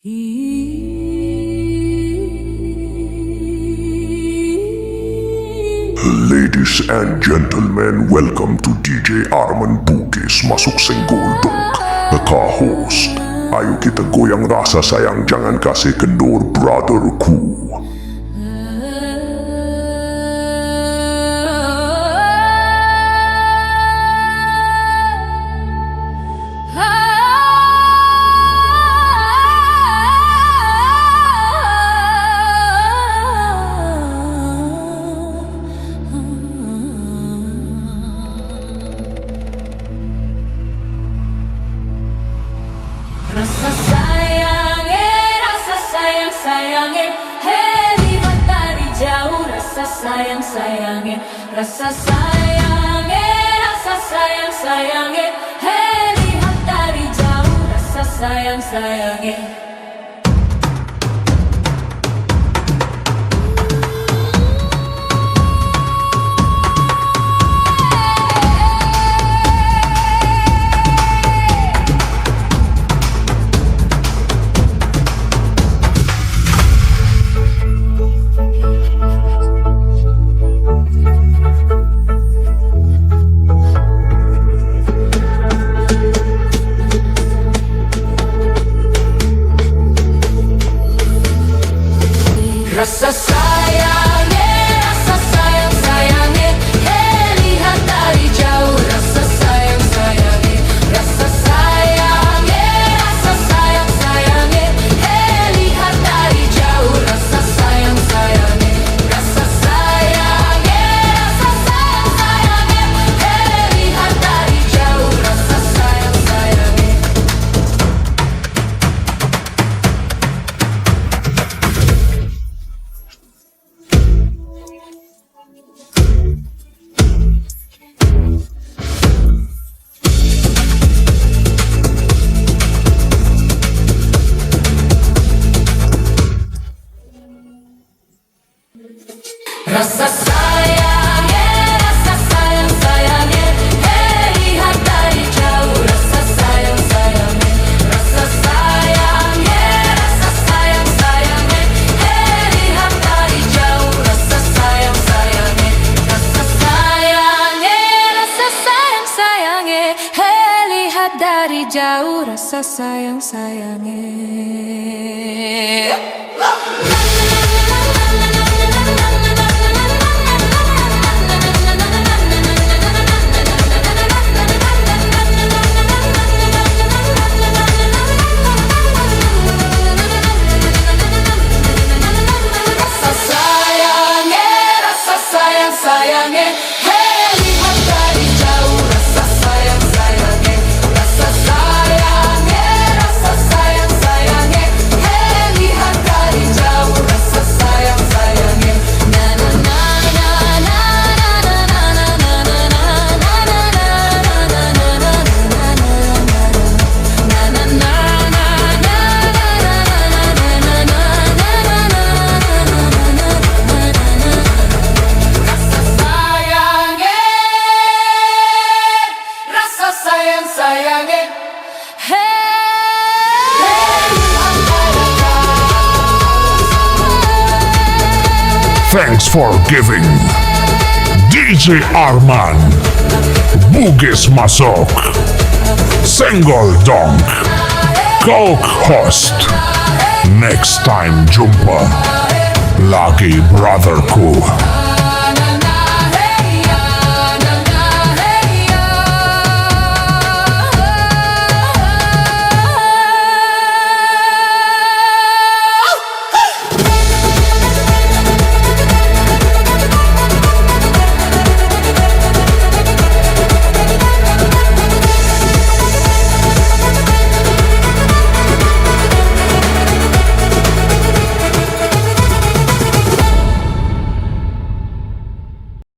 Ladies and gentlemen, welcome to DJ Armank Bugis masuk senggol dong naka-host. Ayo kita goyang rasa sayang, jangan kasih kendor brotherku. Rasa sayang, sayangnya, hei lihat dari jauh. Rasa sayang, sayangnya, rasa sayangnya, rasa sayang, sayangnya, hei lihat dari jauh. Rasa sayang, sayangnya. Rasa sayangnya, rasa sayang, sayangnya, hei lihat dari jauh. Rasa sayang, sayangnya, rasa sayangnya, rasa sayang, sayangnya, hei lihat dari jauh. Rasa sayang, sayangnya, rasa sayangnya, rasa sayang, sayangnya, hei lihat dari jauh. Rasa sayang, sayangnya. Rasa sayangnya, rasa sayang, sayangnya, hei lihat dari jauh. Rasa sayang, sayangnya, rasa sayangnya, rasa sayang, sayangnya, hei lihat dari jauh. Rasa sayang, sayangnya, rasa sayangnya, rasa sayang, sayangnya, hei lihat dari jauh. Rasa sayang, sayangnya. Sayangnya, hei lihat dari jauh. Rasa sayang, sayangnya, rasa sayangnya, rasa sayang, sayangnya, hei lihat dari jauh. Rasa sayang, sayangnya. Na na na na na na na na na Thanks for giving. DJ Armank Bugis masuk senggol dong Coke host. Next time jumpa lagi brotherku.